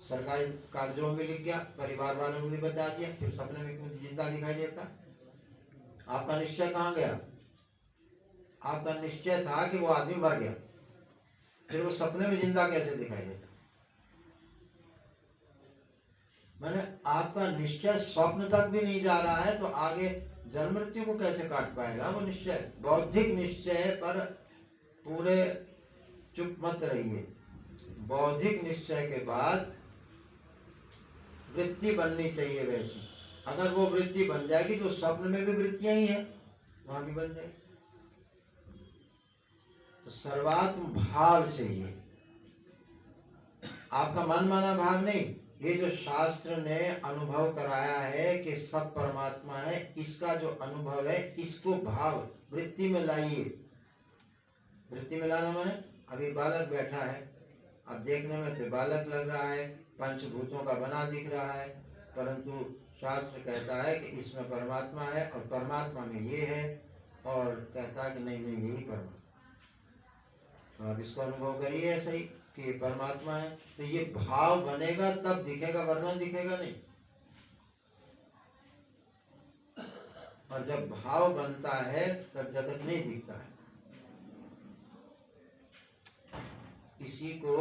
Speaker 1: सरकारी कागजों में लिख गया, परिवार वालों ने बता दिया, फिर सपने में क्यों जिंदा दिखाई देता? आपका निश्चय कहाँ गया? आपका निश्चय था कि वो आदमी मर गया, फिर वो सपने में जिंदा कैसे दिखाई देता? मैंने आपका निश्चय स्वप्न तक भी नहीं जा रहा है, तो आगे जन्म मृत्यु को कैसे काट पाएगा वो निश्चय? बौद्धिक निश्चय पर पूरे चुप मत रहिए। बौद्धिक निश्चय के बाद वृत्ति बननी चाहिए वैसी। अगर वो वृत्ति बन जाएगी तो स्वप्न में भी वृत्तियां ही है, वहां भी बन जाएगी। तो सर्वात्म भाव चाहिए, आपका मन माना भाव नहीं। ये जो शास्त्र ने अनुभव कराया है कि सब परमात्मा है, इसका जो अनुभव है, इसको भाव वृत्ति में लाइए। वृत्ति में लाना माने, अभी बालक बैठा है, अब देखने में तो बालक लग रहा है, पंचभूतों का बना दिख रहा है, परंतु शास्त्र कहता है कि इसमें परमात्मा है और परमात्मा में ये है, और कहता है कि नहीं नहीं यही परमात्मा। तो आप इसको अनुभव करिए ऐसे ही कि ये परमात्मा है। तो ये भाव बनेगा तब दिखेगा, वरना दिखेगा नहीं। और जब भाव बनता है तब जगत नहीं दिखता है। इसी को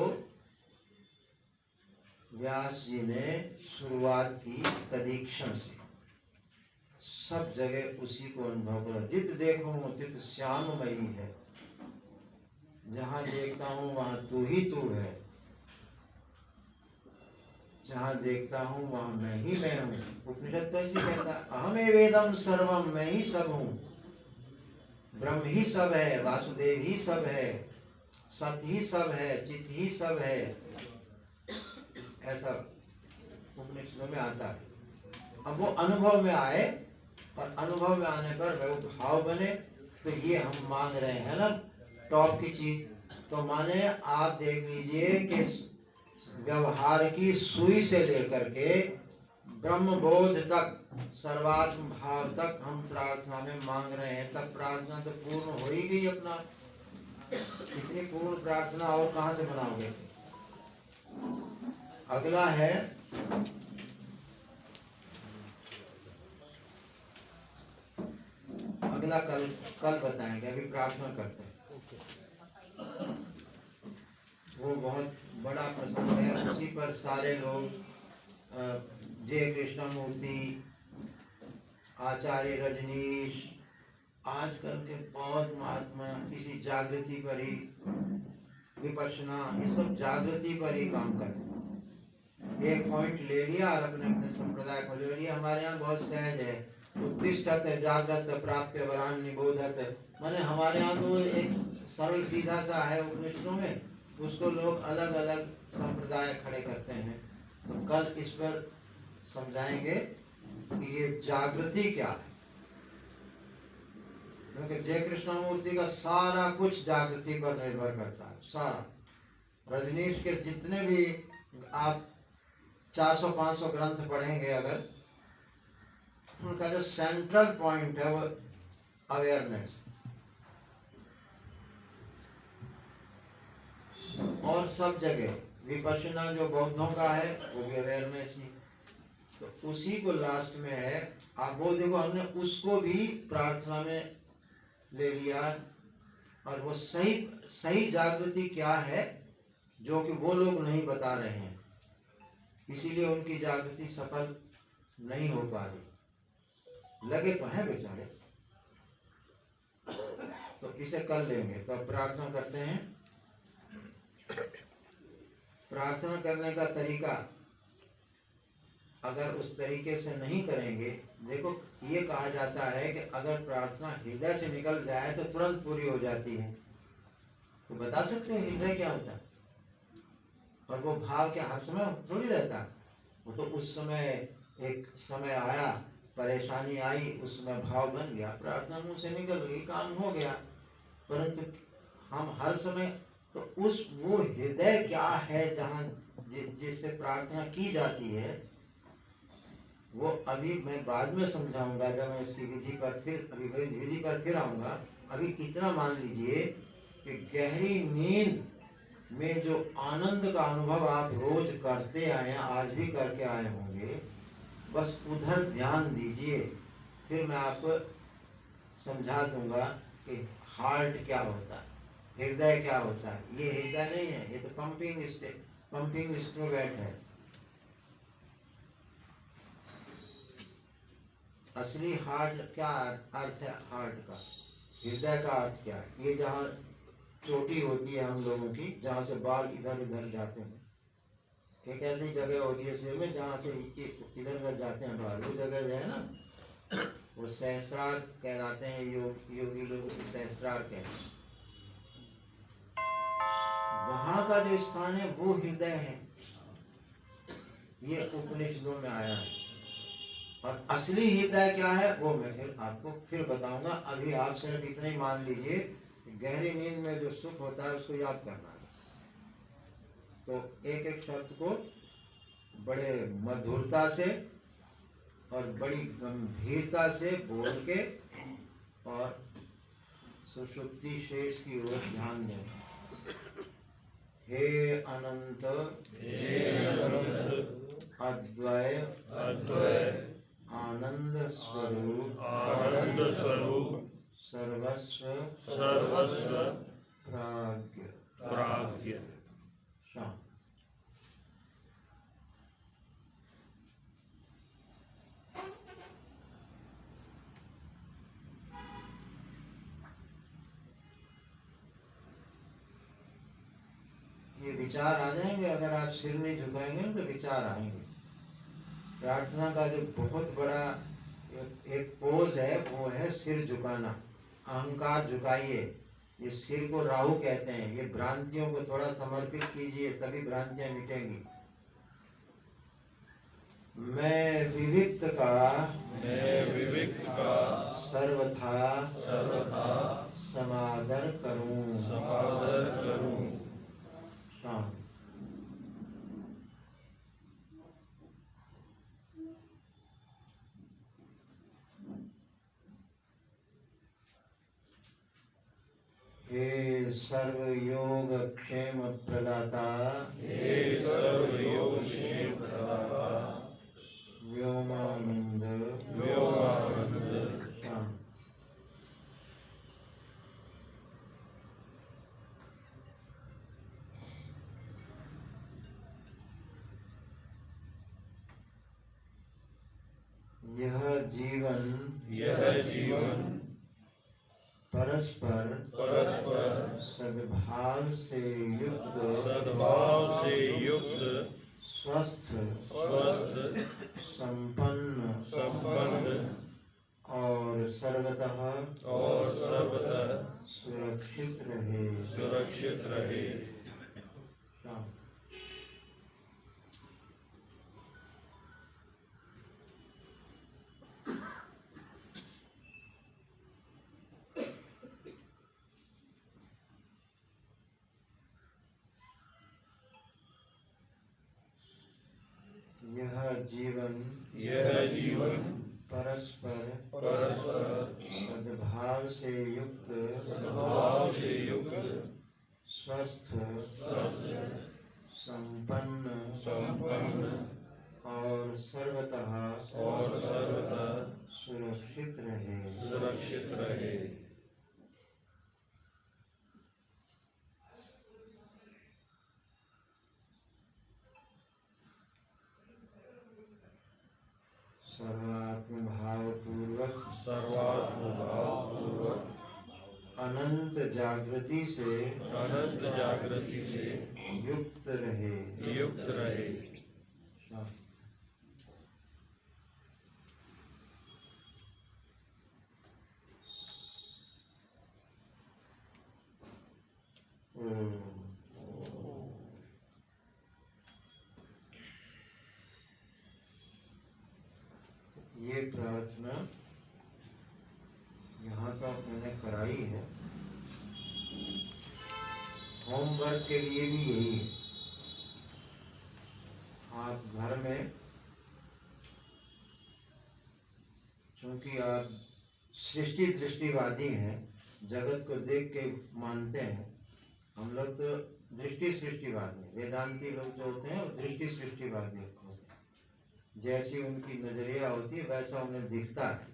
Speaker 1: व्यास जी ने शुरुआत की तदीक्षण से। सब जगह उसी को अनुभव करो। जित देखो तित श्याममयी है, जहाँ देखता हूँ वहाँ तू ही तू है, जहाँ देखता हूँ वहाँ मैं ही मैं हूँ। उपनिषद तो ऐसी कहता है, अहमेवेदम सर्वम, मैं ही सब हूँ, ब्रह्म ही सब है, वासुदेव ही सब है, सत ही सब है, चित ही सब है, ऐसा उपनिषदों में आता है। अब वो अनुभव में आए, और अनुभव में आने पर वो भाव बने, तो ये हम मांग रहे हैं ना टॉप की चीज। तो माने आप देख लीजिए कि व्यवहार की सुई से लेकर के ब्रह्म बोध तक, सर्वात्म भाव तक हम प्रार्थना में मांग रहे हैं, तब प्रार्थना तो पूर्ण हो ही गई अपना। इतनी पूर्ण प्रार्थना और कहाँ से बनाओगे? अगला है अगला कल बताएंगे, अभी प्रार्थना करते हैं। वो बहुत बड़ा प्रसंग है, उसी पर सारे लोग, जय कृष्णमूर्ति, आचार्य रजनीश, आजकल के बहुत महात्मा इसी जागृति पर ही, विपश्यना, ये सब जागृति पर ही काम करते हैं। एक पॉइंट ले लिया और अपने अपने संप्रदाय को ले लिया। हमारे यहाँ बहुत सहज है, उत्तिष्ठत जागृत प्राप्य वरान निबोधत, माने हमारे यहाँ तो एक सरल सीधा सा है उपनिषदों में, उसको लोग अलग अलग संप्रदाय खड़े करते हैं। तो कल इस पर समझाएंगे कि ये जागृति क्या है, क्योंकि जय कृष्णमूर्ति का सारा कुछ जागृति पर निर्भर करता है, सारा। रजनीश के जितने भी आप 400-500 ग्रंथ पढ़ेंगे अगर, उनका जो सेंट्रल पॉइंट है वो अवेयरनेस। और सब जगह विपश्यना जो बौद्धों का है वो भी अवेयरनेस ही, तो उसी को लास्ट में है। आप वो देखो, हमने उसको भी प्रार्थना में ले लिया, और वो सही सही जागृति क्या है जो कि वो लोग नहीं बता रहे हैं, इसीलिए उनकी जागृति सफल नहीं हो पा रही। लगे तो हैं बेचारे, तो इसे कर लेंगे। तो अब प्रार्थना करते हैं। प्रार्थना करने का तरीका अगर उस तरीके से नहीं करेंगे, देखो ये कहा जाता है कि अगर प्रार्थना हृदय से निकल जाए तो तुरंत पूरी हो जाती है। तो बता सकते हैं हृदय क्या होता है? और वो भाव क्या हर समय थोड़ी रहता, वो तो उस समय एक समय आया, परेशानी आई, उस समय भाव बन गया, प्रार्थना मुंह से निकल गई, काम हो गया। परंतु हम हर समय तो उस वो हृदय क्या है जहाँ जिससे प्रार्थना की जाती है, वो अभी मैं बाद में समझाऊंगा जब मैं इसकी विधि पर फिर आऊंगा। अभी इतना मान लीजिए कि गहरी नींद में जो आनंद का अनुभव आप रोज करते आए हैं, आज भी करके आए होंगे, बस उधर ध्यान दीजिए। फिर मैं आपको समझा दूंगा कि हार्ट क्या होता है, हृदय क्या होता है। ये हृदय नहीं है, ये तो पंपिंग इंस्ट्रूमेंट है। असली हार्ट क्या अर्थ है? हार्ट का, हृदय का अर्थ क्या है? ये जहाँ चोटी होती है हम लोगों की, जहाँ से बाल इधर उधर जाते हैं, एक ऐसी जगह होती है सिर में जहाँ से इधर उधर जाते हैं बाल, वो जगह जो है ना, वो सहस्रार कहलाते हैं। योगी लोग सहस्रार कहते हैं। वहाँ का जो स्थान है वो हृदय है, ये उपनिषदों में आया है। और असली हृदय क्या है वो मैं फिर आपको बताऊंगा। अभी आप सिर्फ इतना ही मान लीजिए, गहरी नींद में जो सुख होता है उसको याद करना है। तो एक एक शब्द को बड़े मधुरता से और बड़ी गंभीरता से बोल के और सुषुप्ति शेष की ओर ध्यान दें। हे अनंत अद्वय आनंद स्वरूप सर्वस्व प्राज्ञ शांत। ये विचार आ जाएंगे, अगर आप सिर नहीं झुकाएंगे तो विचार आएंगे। प्रार्थना का जो बहुत बड़ा एक पोज है वो है सिर झुकाना। अहंकार झुकाइए, ये सिर को राहु कहते हैं। ये भ्रांतियों को थोड़ा समर्पित कीजिए, तभी भ्रांतियां मिटेंगी। मैं विविक्त का सर्वथा समादर करूं शांत। हे सर्व योग क्षेम प्रदाता व्योमानंद शांत। यह जीवन परस्पर सद्भाव से युक्त स्वस्थ संपन्न और सर्वतः सुरक्षित रहे। यह जीवन परस्पर सद्भाव से युक्त स्वस्थ, संपन्न और सर्वतः सुरक्षित रहे। सर्वात्म भावपूर्वक अनंत जागृति से युक्त रहे। ये प्रार्थना यहाँ का मैंने कराई है। होमवर्क के लिए भी यही है। आप घर में, चूंकि आप सृष्टि दृष्टिवादी हैं, जगत को देख के मानते हैं। हम लोग तो दृष्टि सृष्टिवादी हैं। वेदांती लोग जो होते हैं वो दृष्टि सृष्टिवादी होते हैं। जैसी उनकी नजरिया होती है वैसा उन्हें दिखता है,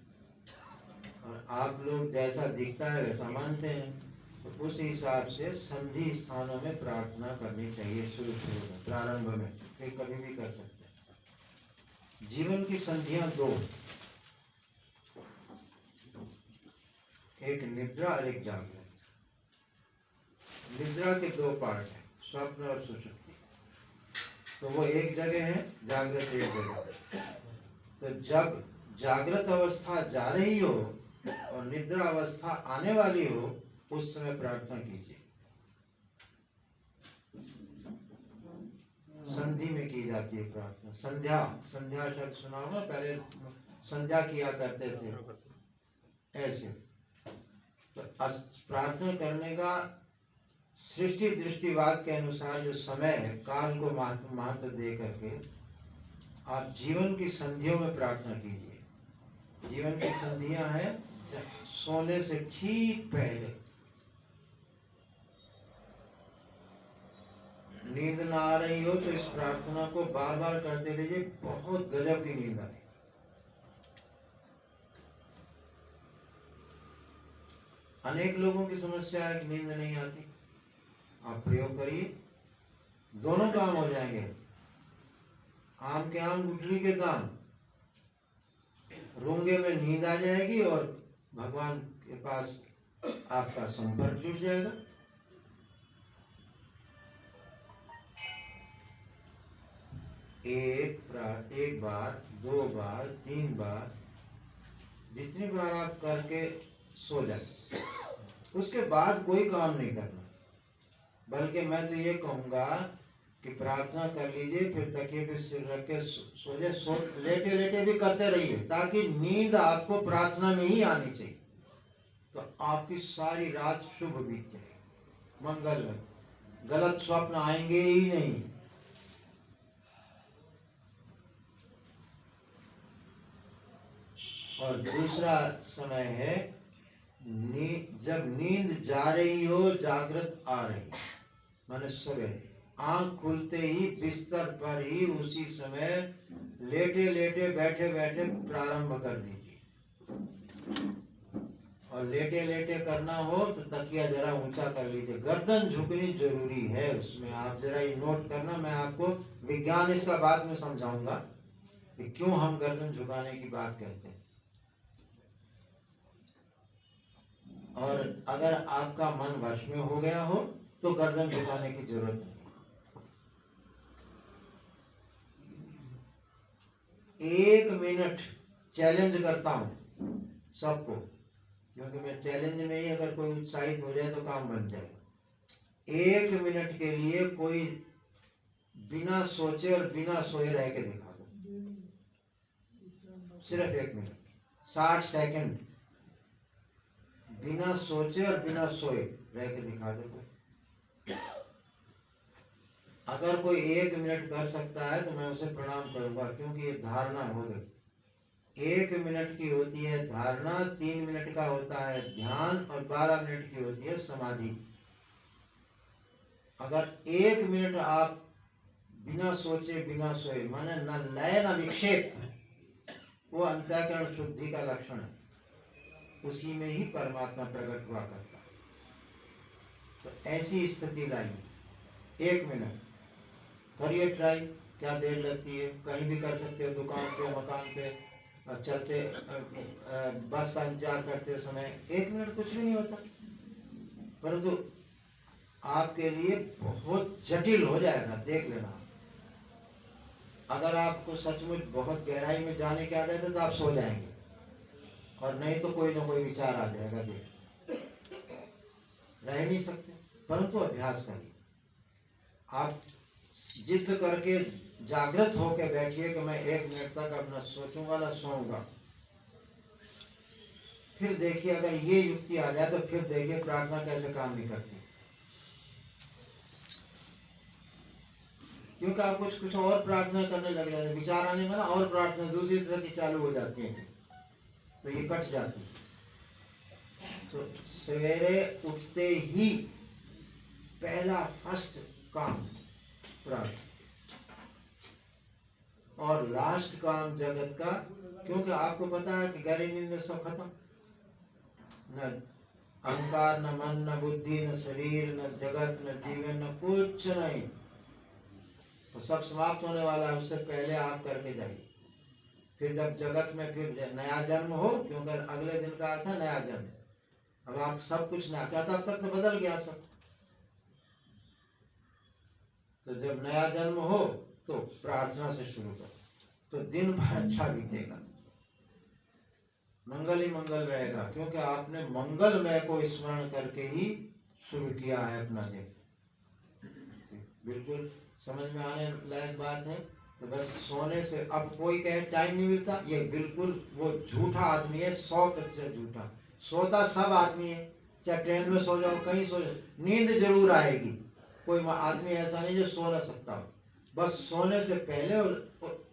Speaker 1: और आप लोग जैसा दिखता है वैसा मानते हैं। तो उस हिसाब से संधि स्थानों में प्रार्थना करनी चाहिए। शुरू में, प्रारंभ में, फिर कभी भी कर सकते हैं। जीवन की संधियां दो, एक निद्रा और एक जागृत। निद्रा के दो पार्ट हैं, स्वप्न और सुषुप्ति। तो वो एक जगह है, जागृत एक जगह। तो जब जागृत अवस्था जा रही हो और निद्रा अवस्था आने वाली हो, उस समय प्रार्थना कीजिए। संधि में की जाती है प्रार्थना। संध्या शब्द सुना होगा, पहले संध्या किया करते थे ऐसे। तो प्रार्थना करने का सृष्टि दृष्टिवाद के अनुसार जो समय है, काल को महत्व दे करके आप जीवन की संधियों में प्रार्थना कीजिए। जीवन की संधियां हैं सोने से ठीक पहले। नींद ना आ रही हो तो इस प्रार्थना को बार बार करते रहिए, बहुत गजब की नींद आए। अनेक लोगों की समस्या है कि नींद नहीं आती। आप प्रयोग करिए, दोनों काम हो जाएंगे। आम के आम, गुठली के दाम। रोंगे में नींद आ जाएगी और भगवान के पास आपका संपर्क जुड़ जाएगा। एक बार, 2 बार, 3 बार, जितनी बार आप करके सो जाए, उसके बाद कोई काम नहीं करना। बल्कि मैं तो ये कहूँगा कि प्रार्थना कर लीजिए, फिर तकिए पे सिर रख के सो जाए। लेटे लेटे भी करते रहिए, ताकि नींद आपको प्रार्थना में ही आनी चाहिए। तो आपकी सारी रात शुभ बीत जाए, मंगल में। गलत स्वप्न आएंगे ही नहीं। और दूसरा समय है जब नींद जा रही हो, जागृत आ रही, माने सवेरे आंख खुलते ही बिस्तर पर ही उसी समय लेटे लेटे बैठे बैठे प्रारंभ कर दीजिए। और लेटे लेटे करना हो तो तकिया जरा ऊंचा कर लीजिए। गर्दन झुकनी जरूरी है उसमें। आप जरा ये नोट करना, मैं आपको विज्ञान इसका बाद में समझाऊंगा कि क्यों हम गर्दन झुकाने की बात कहते हैं। और अगर आपका मन वश में हो गया हो तो गर्दन झुकाने की जरूरत नहीं। 1 मिनट चैलेंज करता हूं सबको, क्योंकि मैं चैलेंज में ही अगर कोई उत्साहित हो जाए तो काम बन जाएगा। 1 मिनट के लिए कोई बिना सोचे और बिना सोए रह के दिखा दो। सिर्फ 1 मिनट, 60 सेकंड बिना सोचे और बिना सोए रह के दिखा दो। अगर कोई 1 मिनट कर सकता है तो मैं उसे प्रणाम करूंगा, क्योंकि ये धारणा हो गई। 1 मिनट की होती है धारणा, 3 मिनट का होता है ध्यान, और 12 मिनट की होती है समाधि। अगर 1 मिनट आप बिना सोचे बिना सोए, माने न लय न विक्षेप, वो अंतःकरण शुद्धि का लक्षण है। उसी में ही परमात्मा प्रकट हुआ करता है। तो ऐसी स्थिति लाइए, 1 मिनट करिए ट्राई। क्या देर लगती है, कहीं भी कर सकते हो, दुकान पे, मकान पे, चलते बस का इंतजार करते समय 1 मिनट कुछ भी नहीं होता, परंतु आपके लिए बहुत जटिल हो जाएगा, देख लेना। अगर आपको सचमुच बहुत गहराई में जाने की आदत है तो आप सो जाएंगे, और नहीं तो कोई ना कोई विचार आ जाएगा, देख रह नहीं सकते। परंतु अभ्यास करिए, आप जिद करके जागृत होकर बैठिए कि मैं 1 मिनट तक अपना सोचूंगा ना सोऊंगा। फिर देखिए, अगर ये युक्ति आ जाए तो फिर देखिए प्रार्थना कैसे काम नहीं करती। क्योंकि आप कुछ कुछ और प्रार्थना करने लग जाते हैं, विचार आने में ना और प्रार्थना दूसरी तरह की चालू हो जाती है, तो ये कट जाती है। तो सवेरे उठते ही पहला फर्स्ट काम प्रार्थना, और लास्ट काम जगत का। क्योंकि आपको पता है कि गहरी नींद में सब खत्म, न अहंकार, न मन, न बुद्धि, न शरीर, न जगत, न जीवन, न कुछ नहीं, तो सब समाप्त होने वाला है। उससे पहले आप करके जाइए। फिर जब जगत में फिर नया जन्म हो, क्योंकि अगले दिन का अर्थ है नया जन्म। अब आप सब कुछ नया, क्या तब तक तो बदल गया सब, तो जब नया जन्म हो तो प्रार्थना से शुरू करो, तो दिन भर अच्छा बीतेगा, मंगल ही मंगल रहेगा। क्योंकि आपने मंगलमय को स्मरण करके ही शुरू किया है अपना दिन। बिल्कुल समझ में आने लायक बात है। तो बस सोने से, अब कोई कहे टाइम नहीं मिलता, ये बिल्कुल वो झूठा आदमी है, 100% झूठा। सोता सब आदमी है, चाहे ट्रेन में सो जाओ, कहीं सो जाओ, नींद जरूर आएगी। कोई आदमी ऐसा नहीं जो सो ना सकता हो। बस सोने से पहले और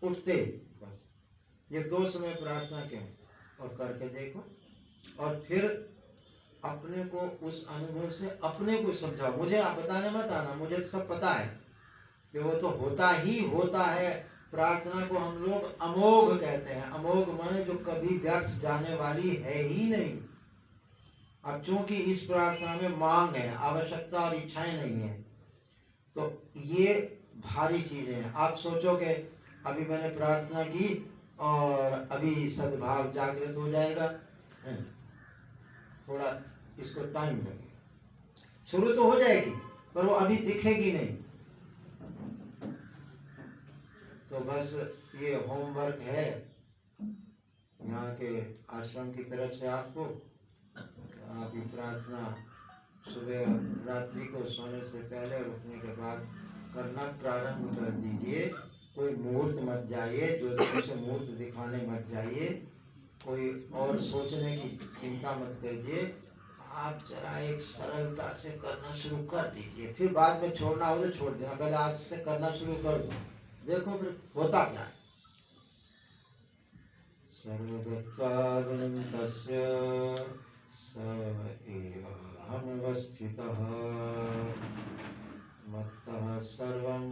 Speaker 1: उठते, बस ये 2 समय प्रार्थना के हैं, और करके देखो। और फिर अपने को उस अनुभव से अपने को समझाओ। मुझे आप बताने मत आना, मुझे सब पता है कि वो तो होता ही होता है। प्रार्थना को हम लोग अमोघ कहते हैं। अमोघ माने जो कभी व्यर्थ जाने वाली है ही नहीं। अब चूंकि इस प्रार्थना में मांग है, आवश्यकता और इच्छाएं नहीं है, तो ये भारी चीजें हैं। आप सोचोगे अभी मैंने प्रार्थना की और अभी सद्भाव जागृत हो जाएगा, थोड़ा इसको टाइम लगेगा। शुरू तो हो जाएगी पर वो अभी दिखेगी नहीं। तो बस ये होमवर्क है यहाँ के आश्रम की तरफ से आपको। आप ये प्रार्थना सुबह रात्रि को सोने से पहले और उठने के बाद करना प्रारंभ कर दीजिए। कोई मुहूर्त मत जाइए, जो से मुहूर्त दिखाने मत जाइए, कोई और सोचने की चिंता मत करिए। आप जरा एक सरलता से करना शुरू कर दीजिए। फिर बाद में छोड़ना हो तो छोड़ देना, पहले आज से करना शुरू कर दो, देखो फिर होता क्या है। सर्वगत्वादनन्तस्य स एव अहमवस्थितः मत्तः सर्वं